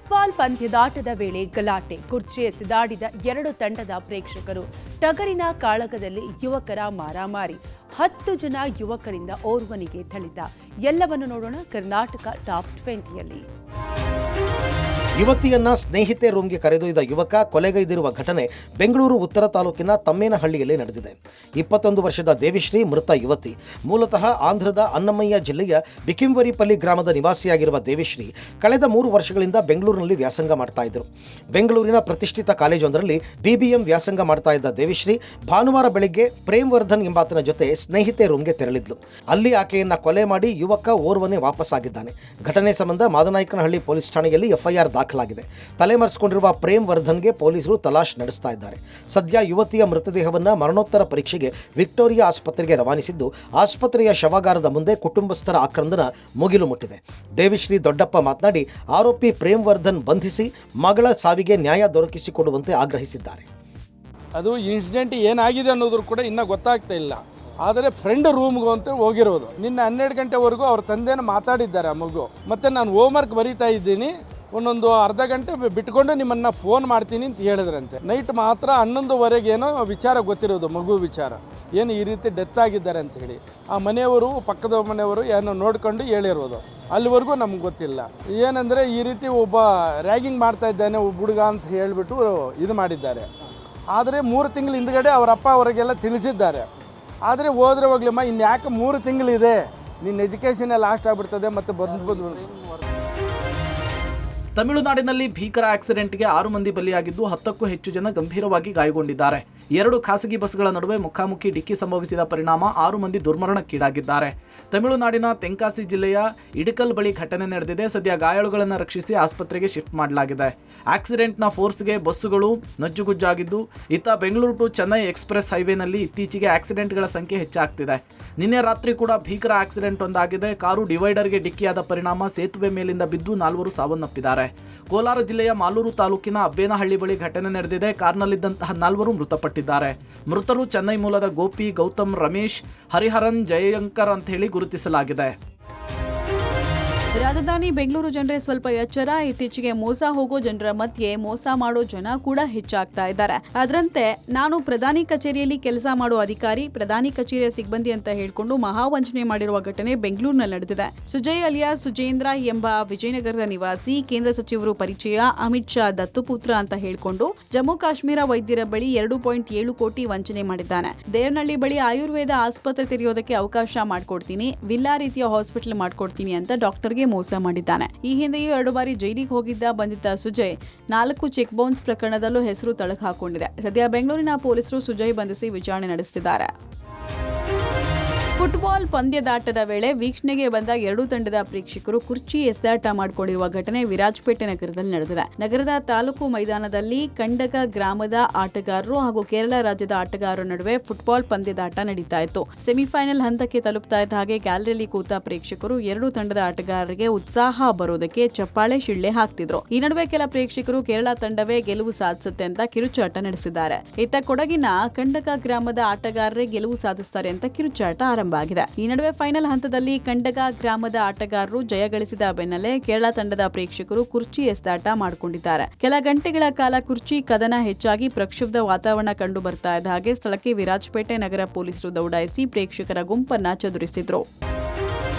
Football ಪಂದ್ಯದಾಟದ ವೇಳೆ ಗಲಾಟೆ, ಕುರ್ಚಿ ಎಸೆದಾಡಿದ 2 ತಂಡದ ಪ್ರೇಕ್ಷಕರು. ಟಗರಿನ ಕಾಳಗದಲ್ಲಿ ಯುವಕರ ಮಾರಾಮಾರಿ, 10 ಜನ ಯುವಕರಿಂದ ಓರ್ವನಿಗೆ ಥಳಿತ. ಎಲ್ಲವನ್ನು ನೋಡೋಣ ಕರ್ನಾಟಕ ಟಾಪ್ 20ಯಲ್ಲಿ. ಯುವತಿಯನ್ನ ಸ್ನೇಹಿತೆ ರೂಮ್ಗೆ ಕರೆದೊಯ್ದ ಯುವಕ ಕೊಲೆಗೈದಿರುವ ಘಟನೆ ಬೆಂಗಳೂರು ಉತ್ತರ ತಾಲೂಕಿನ ತಮ್ಮೇನಹಳ್ಳಿಯಲ್ಲಿ ನಡೆದಿದೆ. 21 ವರ್ಷದ ದೇವಿಶ್ರೀ ಮೃತ ಯುವತಿ. ಮೂಲತಃ ಆಂಧ್ರದ ಅನ್ನಮಯ್ಯ ಜಿಲ್ಲೆಯ ಬಿಕಿಂವರಿಪಲ್ಲಿ ಗ್ರಾಮದ ನಿವಾಸಿಯಾಗಿರುವ ದೇವಿಶ್ರೀ ಕಳೆದ 3 ವರ್ಷಗಳಿಂದ ಬೆಂಗಳೂರಿನಲ್ಲಿ ವ್ಯಾಸಂಗ ಮಾಡ್ತಾ ಇದ್ದರು. ಬೆಂಗಳೂರಿನ ಪ್ರತಿಷ್ಠಿತ ಕಾಲೇಜೊಂದರಲ್ಲಿ BBM ವ್ಯಾಸಂಗ ಮಾಡ್ತಾ ಇದ್ದ ದೇವಿಶ್ರೀ ಭಾನುವಾರ ಬೆಳಗ್ಗೆ ಪ್ರೇಮ್ ವರ್ಧನ್ ಎಂಬಾತನ ಜೊತೆ ಸ್ನೇಹಿತೆ ರೂಮ್ಗೆ ತೆರಳಿದ್ಲು. ಅಲ್ಲಿ ಆಕೆಯನ್ನ ಕೊಲೆ ಮಾಡಿ ಯುವಕ ಓರ್ವನೇ ವಾಪಸ್ಸಾಗಿದ್ದಾನೆ. ಘಟನೆ ಸಂಬಂಧ ಮಾದನಾಯಕನಹಳ್ಳಿ ಪೊಲೀಸ್ ಠಾಣೆಯಲ್ಲಿ FIR ದಾಖಲಾಗಿದೆ. ತಲೆಮರೆಸಿಕೊಂಡಿರುವ ಪ್ರೇಮ್ ವರ್ಧನ್ಗೆ ಪೊಲೀಸರು ತಲಾಶ್ ನಡೆಸ್ತಾ ಇದ್ದಾರೆ. ಸದ್ಯ ಯುವತಿಯ ಮೃತದೇಹವನ್ನು ಮರಣೋತ್ತರ ಪರೀಕ್ಷೆಗೆ ವಿಕ್ಟೋರಿಯಾ ಆಸ್ಪತ್ರೆಗೆ ರವಾನಿಸಿದ್ದು, ಆಸ್ಪತ್ರೆಯ ಶವಾಗಾರದ ಮುಂದೆ ಕುಟುಂಬಸ್ಥರ ಆಕ್ರಂದನ ಮುಗಿಲು ಮುಟ್ಟಿದೆ. ದೇವಿಶ್ರೀ ದೊಡ್ಡಪ್ಪ ಮಾತನಾಡಿ, ಆರೋಪಿ ಪ್ರೇಮ್ ವರ್ಧನ್ ಬಂಧಿಸಿ ಮಗಳ ಸಾವಿಗೆ ನ್ಯಾಯ ದೊರಕಿಸಿಕೊಡುವಂತೆ ಆಗ್ರಹಿಸಿದ್ದಾರೆ. ಅದು ಇನ್ಸಿಡೆಂಟ್ ಏನಾಗಿದೆ ಅನ್ನೋದು ಕೂಡ ಇನ್ನೂ ಗೊತ್ತಾಗ್ತಾ ಇಲ್ಲ. ಆದರೆ ಫ್ರೆಂಡ್ ರೂಮ್ಗೂ ಅಂತ ಹೋಗಿರೋದು. ನಿನ್ನೆ 12 ಗಂಟೆವರೆಗೂ ಅವ್ರ ತಂದೆನ ಮಾತಾಡಿದ್ದಾರೆ ಆ ಮಗು. ಮತ್ತು ನಾನು ಹೋಮ್ವರ್ಕ್ ಬರೀತಾ ಇದ್ದೀನಿ, ಒಂದೊಂದು ಅರ್ಧ ಗಂಟೆ ಬಿಟ್ಕೊಂಡು ನಿಮ್ಮನ್ನು ಫೋನ್ ಮಾಡ್ತೀನಿ ಅಂತ ಹೇಳಿದ್ರಂತೆ. ನೈಟ್ ಮಾತ್ರ 11:15 ವಿಚಾರ ಗೊತ್ತಿರೋದು, ಮಗು ವಿಚಾರ ಏನು ಈ ರೀತಿ ಡೆತ್ ಆಗಿದ್ದಾರೆ ಅಂತ ಹೇಳಿ. ಆ ಮನೆಯವರು, ಪಕ್ಕದ ಮನೆಯವರು ಏನೋ ನೋಡ್ಕೊಂಡು ಹೇಳಿರೋದು. ಅಲ್ಲಿವರೆಗೂ ನಮ್ಗೆ ಗೊತ್ತಿಲ್ಲ. ಏನಂದರೆ ಈ ರೀತಿ ಒಬ್ಬ ರ್ಯಾಗಿಂಗ್ ಮಾಡ್ತಾ ಇದ್ದಾನೆ ಒಬ್ಬ ಹುಡುಗ ಅಂತ ಹೇಳಿಬಿಟ್ಟು ಇದು ಮಾಡಿದ್ದಾರೆ. ಆದರೆ 3 ತಿಂಗಳ ಹಿಂದ್ಗಡೆ ಅವರ ಅಪ್ಪ ಅವರಿಗೆಲ್ಲ ತಿಳಿಸಿದ್ದಾರೆ. ಆದರೆ ಹೋದ್ರೆ ಹೋಗ್ಲಿಮ್ಮ, ಇನ್ನು ಯಾಕೆ 3 ತಿಂಗಳಿದೆ, ನಿನ್ನ ಎಜುಕೇಷನ್ ಲಾಸ್ಟ್ ಆಗಿಬಿಡ್ತದೆ ಮತ್ತು ಬಂದು. ತಮಿಳುನಾಡಿನಲ್ಲಿ ಭೀಕರ ಆಕ್ಸಿಡೆಂಟ್ಗೆ 6 ಮಂದಿ ಬಲಿಯಾಗಿದ್ದು 10ಕ್ಕೂ ಹೆಚ್ಚು ಜನ ಗಂಭೀರವಾಗಿ ಗಾಯಗೊಂಡಿದ್ದಾರೆ. 2 ಖಾಸಗಿ ಬಸ್ಗಳ ನಡುವೆ ಮುಖಾಮುಖಿ ಡಿಕ್ಕಿ ಸಂಭವಿಸಿದ ಪರಿಣಾಮ 6 ಮಂದಿ ದುರ್ಮರಣಕ್ಕೀಡಾಗಿದ್ದಾರೆ. ತಮಿಳುನಾಡಿನ ತೆಂಕಾಸಿ ಜಿಲ್ಲೆಯ ಇಡಕಲ್ ಬಳಿ ಘಟನೆ ನಡೆದಿದೆ. ಸದ್ಯ ಗಾಯಾಳುಗಳನ್ನು ರಕ್ಷಿಸಿ ಆಸ್ಪತ್ರೆಗೆ ಶಿಫ್ಟ್ ಮಾಡಲಾಗಿದೆ. ಆಕ್ಸಿಡೆಂಟ್ನ ಫೋರ್ಸ್ಗೆ ಬಸ್ಸುಗಳು ನಜ್ಜುಗುಜ್ಜಾಗಿದ್ದು, ಇತ್ತ ಬೆಂಗಳೂರು ಟು ಚೆನ್ನೈ ಎಕ್ಸ್ಪ್ರೆಸ್ ಹೈವೇನಲ್ಲಿ ಇತ್ತೀಚೆಗೆ ಆಕ್ಸಿಡೆಂಟ್ಗಳ ಸಂಖ್ಯೆ ಹೆಚ್ಚಾಗ್ತಿದೆ. ನಿನ್ನೆ ರಾತ್ರಿ ಕೂಡ ಭೀಕರ ಆಕ್ಸಿಡೆಂಟ್ ಒಂದಾಗಿದೆ. ಕಾರು ಡಿವೈಡರ್ಗೆ ಡಿಕ್ಕಿಯಾದ ಪರಿಣಾಮ ಸೇತುವೆ ಮೇಲಿಂದ ಬಿದ್ದು 4 ಸಾವನ್ನಪ್ಪಿದ್ದಾರೆ. ಕೋಲಾರ ಜಿಲ್ಲೆಯ ಮಾಲೂರು ತಾಲೂಕಿನ ಅಬ್ಬೇನಹಳ್ಳಿ ಬಳಿ ಘಟನೆ ನಡೆದಿದೆ. ಕಾರ್ನಲ್ಲಿದ್ದಂತಹ 4 ಮೃತಪಟ್ಟಿದ್ದಾರೆ. ಮೃತರು ಚೆನ್ನೈ ಮೂಲದ ಗೋಪಿ, ಗೌತಮ್, ರಮೇಶ್, ಹರಿಹರನ್, ಜಯಂಕರ್ ಅಂತ ಹೇಳಿ ಗುರುತಿಸಲಾಗಿದೆ. ರಾಜಧಾನಿ ಬೆಂಗಳೂರು ಜನರೇ ಸ್ವಲ್ಪ ಎಚ್ಚರ. ಇತ್ತೀಚೆಗೆ ಮೋಸ ಹೋಗೋ ಜನರ ಮಧ್ಯೆ ಮೋಸ ಮಾಡೋ ಜನ ಕೂಡ ಹೆಚ್ಚಾಗ್ತಾ ಇದ್ದಾರೆ. ಅದರಂತೆ ನಾನು ಪ್ರಧಾನಿ ಕಚೇರಿಯಲ್ಲಿ ಕೆಲಸ ಮಾಡೋ ಅಧಿಕಾರಿ, ಪ್ರಧಾನಿ ಕಚೇರಿಯ ಸಿಬ್ಬಂದಿ ಅಂತ ಹೇಳ್ಕೊಂಡು ಮಹಾವಂಚನೆ ಮಾಡಿರುವ ಘಟನೆ ಬೆಂಗಳೂರಿನಲ್ಲಿ ನಡೆದಿದೆ. ಸುಜಯ್ ಅಲಿಯಾಸ್ ಸುಜೇಂದ್ರ ಎಂಬ ವಿಜಯನಗರದ ನಿವಾಸಿ, ಕೇಂದ್ರ ಸಚಿವರು ಪರಿಚಯ, ಅಮಿತ್ ಶಾ ದತ್ತುಪುತ್ರ ಅಂತ ಹೇಳ್ಕೊಂಡು ಜಮ್ಮು ಕಾಶ್ಮೀರ ವೈದ್ಯರ ಬಳಿ 2.7 ಕೋಟಿ ವಂಚನೆ ಮಾಡಿದ್ದಾನೆ. ದೇವನಹಳ್ಳಿ ಬಳಿ ಆಯುರ್ವೇದ ಆಸ್ಪತ್ರೆ ತೆರೆಯೋದಕ್ಕೆ ಅವಕಾಶ ಮಾಡಿಕೊಡ್ತೀನಿ, ವಿಲ್ಲಾ ರೀತಿಯ ಹಾಸ್ಪಿಟಲ್ ಮಾಡ್ಕೊಡ್ತೀನಿ ಅಂತ ಡಾಕ್ಟರ್ಗೆ ಮೋಸ ಮಾಡಿದ್ದಾನೆ. ಈ ಹಿಂದೆಯೂ 2 ಬಾರಿ ಜೈಲಿಗೆ ಹೋಗಿದ್ದ ಬಂಧಿತ ಸುಜಯ್ 4 ಚೆಕ್ ಬೌನ್ಸ್ ಪ್ರಕರಣದಲ್ಲೂ ಹೆಸರು ತಳಕು ಹಾಕೊಂಡಿದೆ. ಸದ್ಯ ಬೆಂಗಳೂರಿನ ಪೊಲೀಸರು ಸುಜಯ್ ಬಂಧಿಸಿ ವಿಚಾರಣೆ ನಡೆಸುತ್ತಿದ್ದಾರೆ. ಫುಟ್ಬಾಲ್ ಪಂದ್ಯದಾಟದ ವೇಳೆ ವೀಕ್ಷಣೆಗೆ ಬಂದ 2 ತಂಡದ ಪ್ರೇಕ್ಷಕರು ಕುರ್ಚಿ ಎಸೆದಾಟ ಮಾಡಿಕೊಂಡಿರುವ ಘಟನೆ ವಿರಾಜಪೇಟೆ ನಗರದಲ್ಲಿ ನಡೆದಿದೆ. ನಗರದ ತಾಲೂಕು ಮೈದಾನದಲ್ಲಿ ಕಂಡಗ ಗ್ರಾಮದ ಆಟಗಾರರು ಹಾಗೂ ಕೇರಳ ರಾಜ್ಯದ ಆಟಗಾರರ ನಡುವೆ ಫುಟ್ಬಾಲ್ ಪಂದ್ಯದಾಟ ನಡೀತಾ ಇತ್ತು. ಸೆಮಿಫೈನಲ್ ಹಂತಕ್ಕೆ ತಲುಪ್ತಾ ಇದ್ದ ಹಾಗೆ ಗ್ಯಾಲರಿಯಲ್ಲಿ ಕೂತ ಪ್ರೇಕ್ಷಕರು 2 ತಂಡದ ಆಟಗಾರರಿಗೆ ಉತ್ಸಾಹ ಬರೋದಕ್ಕೆ ಚಪ್ಪಾಳೆ ಶಿಳ್ಳೆ ಹಾಕ್ತಿದ್ರು. ಈ ನಡುವೆ ಕೆಲ ಪ್ರೇಕ್ಷಕರು ಕೇರಳ ತಂಡವೇ ಗೆಲುವು ಸಾಧಿಸುತ್ತೆ ಅಂತ ಕಿರುಚಾಟ ನಡೆಸಿದ್ದಾರೆ. ಇತ್ತ ಕೊಡಗಿನ ಕಂಡಗ ಗ್ರಾಮದ ಆಟಗಾರರೇ ಗೆಲುವು ಸಾಧಿಸುತ್ತಾರೆ ಅಂತ ಕಿರುಚಾಟ ಆರಂಭ ಆಗಿದೆ. ಈ ನಡುವೆ ಫೈನಲ್ ಹಂತದಲ್ಲಿ ಕಂಡಗ ಗ್ರಾಮದ ಆಟಗಾರರು ಜಯ ಗಳಿಸಿದ ಬೆನ್ನಲ್ಲೇ ಕೇರಳ ತಂಡದ ಪ್ರೇಕ್ಷಕರು ಕುರ್ಚಿ ಎಸೆದಾಟ ಮಾಡಿಕೊಂಡಿದ್ದಾರೆ. ಕೆಲ ಗಂಟೆಗಳ ಕಾಲ ಕುರ್ಚಿ ಕದನ ಹೆಚ್ಚಾಗಿ ಪ್ರಕ್ಷುಬ್ಧ ವಾತಾವರಣ ಕಂಡು ಬರ್ತಾ ಇದ್ದ ಹಾಗೆ ಸ್ಥಳಕ್ಕೆ ವಿರಾಜಪೇಟೆ ನಗರ ಪೊಲೀಸರು ದೌಡಾಯಿಸಿ ಪ್ರೇಕ್ಷಕರ ಗುಂಪನ್ನ ಚದುರಿಸಿದ್ರು.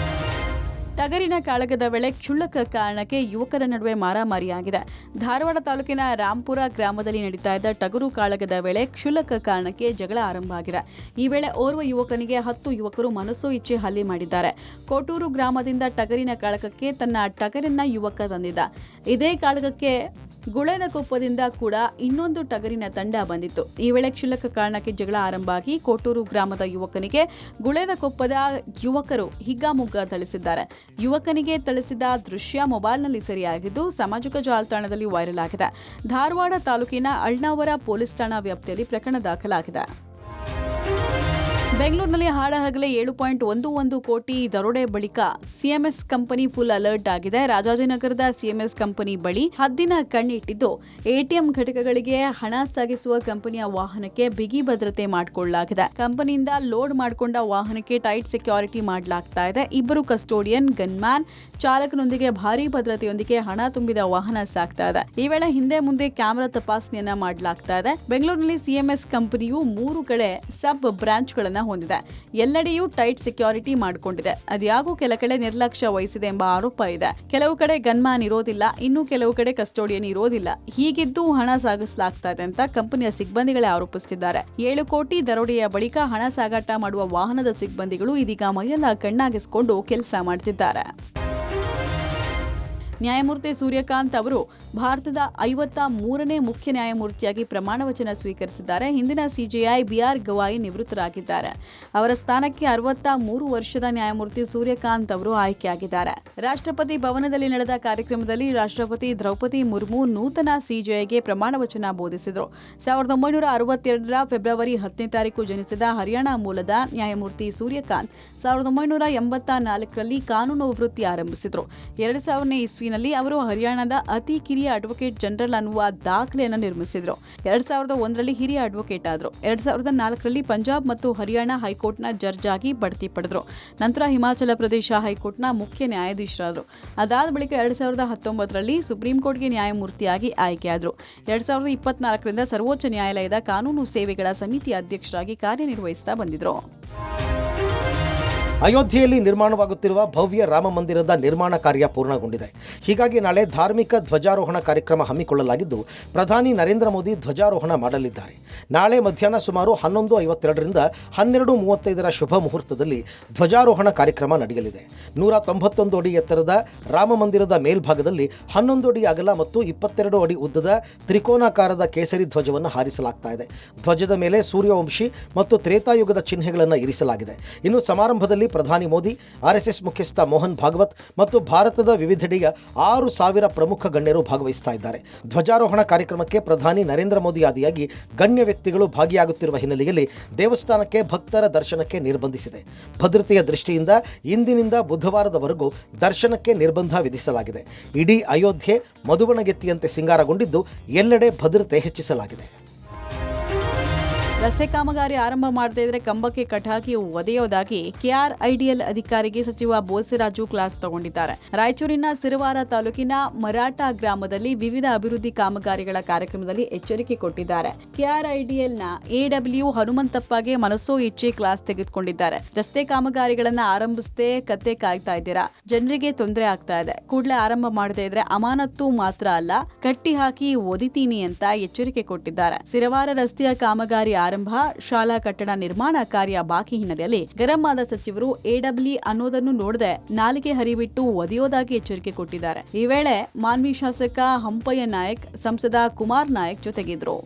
ಟಗರಿನ ಕಾಳಗದ ವೇಳೆ ಕ್ಷುಲ್ಲಕ ಕಾರಣಕ್ಕೆ ಯುವಕರ ನಡುವೆ ಮಾರಾಮಾರಿಯಾಗಿದೆ. ಧಾರವಾಡ ತಾಲೂಕಿನ ರಾಂಪುರ ಗ್ರಾಮದಲ್ಲಿ ನಡೀತಾ ಇದ್ದ ಟಗರು ಕಾಳಗದ ವೇಳೆ ಕ್ಷುಲ್ಲಕ ಕಾರಣಕ್ಕೆ ಜಗಳ ಆರಂಭ ಆಗಿದೆ. ಈ ವೇಳೆ ಓರ್ವ ಯುವಕನಿಗೆ 10 ಯುವಕರು ಮನಸೋ ಇಚ್ಛೆ ಹಲ್ಲೆ ಮಾಡಿದ್ದಾರೆ. ಕೋಟೂರು ಗ್ರಾಮದಿಂದ ಟಗರಿನ ಕಾಳಗಕ್ಕೆ ತನ್ನ ಟಗರನ್ನ ಯುವಕ ತಂದಿದ್ದ. ಇದೇ ಕಾಳಗಕ್ಕೆ ಗುಳೇದಕೊಪ್ಪದಿಂದ ಕೂಡ ಇನ್ನೊಂದು ಟಗರಿನ ತಂಡ ಬಂದಿತ್ತು. ಈ ವೇಳೆ ಕ್ಷುಲ್ಲಕ ಕಾರಣಕ್ಕೆ ಜಗಳ ಆರಂಭ ಆಗಿ ಕೋಟೂರು ಗ್ರಾಮದ ಯುವಕನಿಗೆ ಗುಳೇದಕೊಪ್ಪದ ಯುವಕರು ಹಿಗ್ಗಾಮುಗ್ಗಾ ಥಳಿಸಿದ್ದಾರೆ. ಯುವಕನಿಗೆ ಥಳಿಸಿದ ದೃಶ್ಯ ಮೊಬೈಲ್ನಲ್ಲಿ ಸೆರೆಯಾಗಿದ್ದು ಸಾಮಾಜಿಕ ಜಾಲತಾಣದಲ್ಲಿ ವೈರಲ್ ಆಗಿದೆ. ಧಾರವಾಡ ತಾಲೂಕಿನ ಅಳ್ನಾವರ ಪೊಲೀಸ್ ಠಾಣಾ ವ್ಯಾಪ್ತಿಯಲ್ಲಿ ಪ್ರಕರಣ ದಾಖಲಾಗಿದೆ. ಬೆಂಗಳೂರಿನಲ್ಲಿ ಹಾಡಹಗಲೇ 7.11 ಕೋಟಿ ದರೋಡೆ ಬಳಿಕ ಸಿಎಂಎಸ್ ಕಂಪನಿ ಫುಲ್ ಅಲರ್ಟ್ ಆಗಿದೆ. ರಾಜಾಜಿನಗರದ ಸಿಎಂಎಸ್ ಕಂಪನಿ ಬಳಿ ಹದ್ದಿನ ಕಣ್ಣಿಟ್ಟಿದ್ದು ಎಟಿಎಂ ಘಟಕಗಳಿಗೆ ಹಣ ಸಾಗಿಸುವ ಕಂಪನಿಯ ವಾಹನಕ್ಕೆ ಬಿಗಿ ಭದ್ರತೆ ಮಾಡಿಕೊಳ್ಳಲಾಗಿದೆ. ಕಂಪನಿಯಿಂದ ಲೋಡ್ ಮಾಡಿಕೊಂಡ ವಾಹನಕ್ಕೆ ಟೈಟ್ ಸೆಕ್ಯೂರಿಟಿ ಮಾಡಲಾಗ್ತಾ ಇದೆ. ಇಬ್ಬರು ಕಸ್ಟೋಡಿಯನ್, ಗನ್ಮ್ಯಾನ್, ಚಾಲಕನೊಂದಿಗೆ ಭಾರೀ ಭದ್ರತೆಯೊಂದಿಗೆ ಹಣ ತುಂಬಿದ ವಾಹನ ಸಾಗ್ತಾ ಇದೆ. ಈ ವೇಳೆ ಹಿಂದೆ ಮುಂದೆ ಕ್ಯಾಮೆರಾ ತಪಾಸಣೆಯನ್ನ ಮಾಡಲಾಗ್ತಾ ಇದೆ. ಬೆಂಗಳೂರಿನಲ್ಲಿ ಸಿಎಂಎಸ್ ಕಂಪನಿಯು 3 ಕಡೆ ಸಬ್ ಬ್ರಾಂಚ್ಗಳನ್ನ ಹೊಂದಿದೆ. ಎಲ್ಲೆಡೆಯೂ ಟೈಟ್ ಸೆಕ್ಯೂರಿಟಿ ಮಾಡಿಕೊಂಡಿದೆ. ಅದ್ಯಾಗೂ ಕೆಲ ಕಡೆ ನಿರ್ಲಕ್ಷ್ಯ ವಹಿಸಿದೆ ಎಂಬ ಆರೋಪ ಇದೆ. ಕೆಲವು ಕಡೆ ಗನ್ಮ್ಯಾನ್ ಇರೋದಿಲ್ಲ, ಇನ್ನು ಕೆಲವು ಕಡೆ ಕಸ್ಟೋಡಿಯನ್ ಇರೋದಿಲ್ಲ. ಹೀಗಿದ್ದು ಹಣ ಸಾಗಿಸಲಾಗ್ತಾ ಇದೆ ಅಂತ ಕಂಪನಿಯ ಸಿಬ್ಬಂದಿಗಳೇ ಆರೋಪಿಸುತ್ತಿದ್ದಾರೆ. 7 ಕೋಟಿ ದರೋಡೆಯ ಬಳಿಕ ಹಣ ಸಾಗಾಟ ಮಾಡುವ ವಾಹನದ ಸಿಬ್ಬಂದಿಗಳು ಇದೀಗ ಮೈಯೆಲ್ಲ ಕಣ್ಣಾಗಿಸಿಕೊಂಡು ಕೆಲಸ ಮಾಡ್ತಿದ್ದಾರೆ. ನ್ಯಾಯಮೂರ್ತಿ ಸೂರ್ಯಕಾಂತ್ ಅವರು ಭಾರತದ 53ನೇ ಮುಖ್ಯ ನ್ಯಾಯಮೂರ್ತಿಯಾಗಿ ಪ್ರಮಾಣ ವಚನ ಸ್ವೀಕರಿಸಿದ್ದಾರೆ. ಹಿಂದಿನ ಸಿಜೆಐ ಬಿಆರ್ ಗವಾಯಿ ನಿವೃತ್ತರಾಗಿದ್ದಾರೆ. ಅವರ ಸ್ಥಾನಕ್ಕೆ 63 ವರ್ಷದ ನ್ಯಾಯಮೂರ್ತಿ ಸೂರ್ಯಕಾಂತ್ ಅವರು ಆಯ್ಕೆಯಾಗಿದ್ದಾರೆ. ರಾಷ್ಟ್ರಪತಿ ಭವನದಲ್ಲಿ ನಡೆದ ಕಾರ್ಯಕ್ರಮದಲ್ಲಿ ರಾಷ್ಟ್ರಪತಿ ದ್ರೌಪದಿ ಮುರ್ಮು ನೂತನ ಸಿಜೆಐಗೆ ಪ್ರಮಾಣ ವಚನ ಬೋಧಿಸಿದರು. 1962ರ ಫೆಬ್ರವರಿ 10ನೇ ತಾರೀಕು ಜನಿಸಿದ ಹರಿಯಾಣ ಮೂಲದ ನ್ಯಾಯಮೂರ್ತಿ ಸೂರ್ಯಕಾಂತ್ 1984ರಲ್ಲಿ ಕಾನೂನು ವೃತ್ತಿ ಆರಂಭಿಸಿದರು. 2000ನೇ ಇಸ್ವಿನಲ್ಲಿ ಅವರು ಹರಿಯಾಣದ ಅತಿ ಕಿರಿಯ ಅಡ್ವೊಕೇಟ್ ಜನರಲ್ ಅನ್ನುವ ದಾಖಲೆಯನ್ನು ನಿರ್ಮಿಸಿದರು. 2001ರಲ್ಲಿ ಹಿರಿಯ ಅಡ್ವೊಕೇಟ್ ಆದರು. 2004ರಲ್ಲಿ ಪಂಜಾಬ್ ಮತ್ತು ಹರಿಯಾಣ ಹೈಕೋರ್ಟ್ನ ಜಡ್ಜ್ ಆಗಿ ಬಡ್ತಿ ಪಡೆದರು. ನಂತರ ಹಿಮಾಚಲ ಪ್ರದೇಶ ಹೈಕೋರ್ಟ್ನ ಮುಖ್ಯ ನ್ಯಾಯಾಧೀಶರಾದರು. ಅದಾದ ಬಳಿಕ 2019ರಲ್ಲಿ ಸುಪ್ರೀಂ ಕೋರ್ಟ್ಗೆ ನ್ಯಾಯಮೂರ್ತಿಯಾಗಿ ಆಯ್ಕೆಯಾದರು. 2024ರಿಂದ ಸರ್ವೋಚ್ಚ ನ್ಯಾಯಾಲಯದ ಕಾನೂನು ಸೇವೆಗಳ ಸಮಿತಿ ಅಧ್ಯಕ್ಷರಾಗಿ ಕಾರ್ಯನಿರ್ವಹಿಸುತ್ತಾ ಬಂದಿದ್ದರು. ಅಯೋಧ್ಯೆಯಲ್ಲಿ ನಿರ್ಮಾಣವಾಗುತ್ತಿರುವ ಭವ್ಯ ರಾಮ ಮಂದಿರದ ನಿರ್ಮಾಣ ಕಾರ್ಯ ಪೂರ್ಣಗೊಂಡಿದೆ. ಹೀಗಾಗಿ ನಾಳೆ ಧಾರ್ಮಿಕ ಧ್ವಜಾರೋಹಣ ಕಾರ್ಯಕ್ರಮ ಹಮ್ಮಿಕೊಳ್ಳಲಾಗಿದ್ದು, ಪ್ರಧಾನಿ ನರೇಂದ್ರ ಮೋದಿ ಧ್ವಜಾರೋಹಣ ಮಾಡಲಿದ್ದಾರೆ. ನಾಳೆ ಮಧ್ಯಾಹ್ನ ಸುಮಾರು 11:52ರಿಂದ 12:35 ಶುಭ ಮುಹೂರ್ತದಲ್ಲಿ ಧ್ವಜಾರೋಹಣ ಕಾರ್ಯಕ್ರಮ ನಡೆಯಲಿದೆ. 191 ಅಡಿ ಎತ್ತರದ ರಾಮ ಮಂದಿರದ ಮೇಲ್ಭಾಗದಲ್ಲಿ 11 ಅಡಿ ಅಗಲ ಮತ್ತು 22 ಅಡಿ ಉದ್ದದ ತ್ರಿಕೋನಾಕಾರದ ಕೇಸರಿ ಧ್ವಜವನ್ನು ಹಾರಿಸಲಾಗ್ತಾ ಇದೆ. ಧ್ವಜದ ಮೇಲೆ ಸೂರ್ಯವಂಶಿ ಮತ್ತು ತ್ರೇತಾಯುಗದ ಚಿಹ್ನೆಗಳನ್ನು ಇರಿಸಲಾಗಿದೆ. ಇನ್ನು ಸಮಾರಂಭದಲ್ಲಿ ಪ್ರಧಾನಿ ಮೋದಿ, ಆರ್ಎಸ್ಎಸ್ ಮುಖ್ಯಸ್ಥ ಮೋಹನ್ ಭಾಗವತ್ ಮತ್ತು ಭಾರತದ ವಿವಿಧೆಡೆಯ 6,000 ಪ್ರಮುಖ ಗಣ್ಯರು ಭಾಗವಹಿಸ್ತಾ ಇದ್ದಾರೆ. ಧ್ವಜಾರೋಹಣ ಕಾರ್ಯಕ್ರಮಕ್ಕೆ ಪ್ರಧಾನಿ ನರೇಂದ್ರ ಮೋದಿ ಆದಿಯಾಗಿ ಗಣ್ಯ ವ್ಯಕ್ತಿಗಳು ಭಾಗಿಯಾಗುತ್ತಿರುವ ಹಿನ್ನೆಲೆಯಲ್ಲಿ ದೇವಸ್ಥಾನಕ್ಕೆ ಭಕ್ತರ ದರ್ಶನಕ್ಕೆ ನಿರ್ಬಂಧಿಸಿದೆ. ಭದ್ರತೆಯ ದೃಷ್ಟಿಯಿಂದ ಇಂದಿನಿಂದ ಬುಧವಾರದವರೆಗೂ ದರ್ಶನಕ್ಕೆ ನಿರ್ಬಂಧ ವಿಧಿಸಲಾಗಿದೆ. ಇಡೀ ಅಯೋಧ್ಯೆ ಮಧುಬಣಗೆತ್ತಿಯಂತೆ ಸಿಂಗಾರಗೊಂಡಿದ್ದು ಎಲ್ಲೆಡೆ ಭದ್ರತೆ ಹೆಚ್ಚಿಸಲಾಗಿದೆ. ರಸ್ತೆ ಕಾಮಗಾರಿ ಆರಂಭ ಮಾಡದೇ ಇದ್ರೆ ಕಂಬಕ್ಕೆ ಕಟಾಕಿ ಒದೆಯೋದಾಗಿ ಕೆಆರ್ಐಡಿಎಲ್ ಅಧಿಕಾರಿಗೆ ಸಚಿವ ಬೋಸರಾಜು ಕ್ಲಾಸ್ ತಗೊಂಡಿದ್ದಾರೆ. ರಾಯಚೂರಿನ ಸಿರವಾರ ತಾಲೂಕಿನ ಮರಾಠ ಗ್ರಾಮದಲ್ಲಿ ವಿವಿಧ ಅಭಿವೃದ್ಧಿ ಕಾಮಗಾರಿಗಳ ಕಾರ್ಯಕ್ರಮದಲ್ಲಿ ಎಚ್ಚರಿಕೆ ಕೊಟ್ಟಿದ್ದಾರೆ. ಕೆಆರ್ಐಡಿಎಲ್ನ ಎಡಬ್ಲ್ಯೂ ಹನುಮಂತಪ್ಪಗೆ ಮನಸ್ಸೋ ಇಚ್ಛೆ ಕ್ಲಾಸ್ ತೆಗೆದುಕೊಂಡಿದ್ದಾರೆ. ರಸ್ತೆ ಕಾಮಗಾರಿಗಳನ್ನ ಆರಂಭಿಸದೆ ಕತ್ತೆ ಕಾಯ್ತಾ ಇದ್ದೀರಾ, ಜನರಿಗೆ ತೊಂದರೆ ಆಗ್ತಾ ಇದೆ, ಕೂಡಲೇ ಆರಂಭ ಮಾಡದೇ ಇದ್ರೆ ಅಮಾನತ್ತು ಮಾತ್ರ ಅಲ್ಲ, ಕಟ್ಟಿ ಹಾಕಿ ಒದಿತೀನಿ ಅಂತ ಎಚ್ಚರಿಕೆ ಕೊಟ್ಟಿದ್ದಾರೆ. ಸಿರವಾರ ರಸ್ತೆಯ ಕಾಮಗಾರಿ ಆರಂಭ, ಶಾಲಾ ಕಟ್ಟಡ ನಿರ್ಮಾಣ ಕಾರ್ಯ ಬಾಕಿ ಹಿನ್ನೆಲೆಯಲ್ಲಿ ಗರಂ ಆದ ಸಚಿವರು ಎಡಬ್ಲ್ಯೂ ಅನ್ನೋದನ್ನು ನೋಡದೆ ನಾಲಿಗೆ ಹರಿಬಿಟ್ಟು ಒದೆಯೋದಾಗಿ ಎಚ್ಚರಿಕೆ ಕೊಟ್ಟಿದ್ದಾರೆ. ಈ ವೇಳೆ ಮಾನ್ವಿ ಶಾಸಕ ಹಂಪಯ್ಯ ನಾಯಕ್, ಸಂಸದ ಕುಮಾರ್ ನಾಯಕ್ ಜೊತೆಗಿದ್ರು.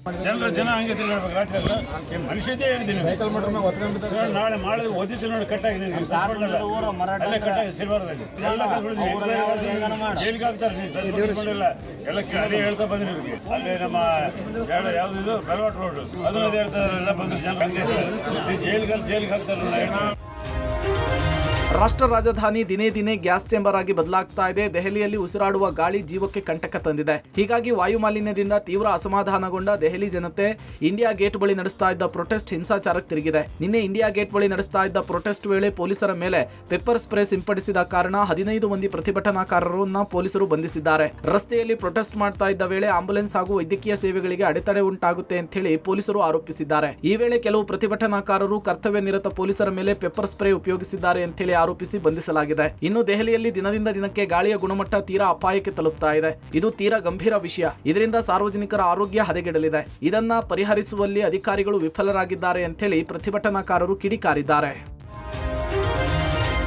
ರಾಷ್ಟ್ರ ರಾಜಧಾನಿ ದಿನೇ ದಿನೇ ಗ್ಯಾಸ್ ಚೇಂಬರ್ ಆಗಿ ಬದಲಾಗ್ತಾ ಇದೆ. ದೆಹಲಿಯಲ್ಲಿ ಉಸಿರಾಡುವ ಗಾಳಿ ಜೀವಕ್ಕೆ ಕಂಟಕ ತಂದಿದೆ. ಹೀಗಾಗಿ ವಾಯು ಮಾಲಿನ್ಯದಿಂದ ತೀವ್ರ ಅಸಮಾಧಾನಗೊಂಡ ದೆಹಲಿ ಜನತೆ ಇಂಡಿಯಾ ಗೇಟ್ ಬಳಿ ನಡೆಸ್ತಾ ಇದ್ದ ಪ್ರೊಟೆಸ್ಟ್ ಹಿಂಸಾಚಾರಕ್ಕೆ ತಿರುಗಿದೆ. ನಿನ್ನೆ ಇಂಡಿಯಾ ಗೇಟ್ ಬಳಿ ನಡೆಸ್ತಾ ಇದ್ದ ಪ್ರೊಟೆಸ್ಟ್ ವೇಳೆ ಪೊಲೀಸರ ಮೇಲೆ ಪೆಪ್ಪರ್ ಸ್ಪ್ರೇ ಸಿಂಪಡಿಸಿದ ಕಾರಣ 15 ಮಂದಿ ಪ್ರತಿಭಟನಾಕಾರರನ್ನ ಪೊಲೀಸರು ಬಂಧಿಸಿದ್ದಾರೆ. ರಸ್ತೆಯಲ್ಲಿ ಪ್ರೊಟೆಸ್ಟ್ ಮಾಡ್ತಾ ಇದ್ದ ವೇಳೆ ಆಂಬುಲೆನ್ಸ್ ಹಾಗೂ ವೈದ್ಯಕೀಯ ಸೇವೆಗಳಿಗೆ ಅಡೆತಡೆ ಉಂಟಾಗುತ್ತೆ ಅಂತ ಹೇಳಿ ಪೊಲೀಸರು ಆರೋಪಿಸಿದ್ದಾರೆ. ಈ ವೇಳೆ ಕೆಲವು ಪ್ರತಿಭಟನಾಕಾರರು ಕರ್ತವ್ಯ ನಿರತ ಪೊಲೀಸರ ಮೇಲೆ ಪೆಪ್ಪರ್ ಸ್ಪ್ರೇ ಉಪಯೋಗಿಸಿದ್ದಾರೆ ಅಂತ ಹೇಳಿ ಆರೋಪಿಸಿ ಬಂಧಿಸಲಾಗಿದೆ. ಇನ್ನು ದೆಹಲಿಯಲ್ಲಿ ದಿನದಿಂದ ದಿನಕ್ಕೆ ಗಾಳಿಯ ಗುಣಮಟ್ಟ ತೀರಾ ಅಪಾಯಕ್ಕೆ ತಲುಪ್ತಾ ಇದೆ. ಇದು ತೀರಾ ಗಂಭೀರ ವಿಷಯ. ಇದರಿಂದ ಸಾರ್ವಜನಿಕರ ಆರೋಗ್ಯ ಹದಗೆಡಲಿದೆ. ಇದನ್ನ ಪರಿಹರಿಸುವಲ್ಲಿ ಅಧಿಕಾರಿಗಳು ವಿಫಲರಾಗಿದ್ದಾರೆ ಅಂತ ಹೇಳಿ ಪ್ರತಿಭಟನಾಕಾರರು ಕಿಡಿಕಾರಿದ್ದಾರೆ.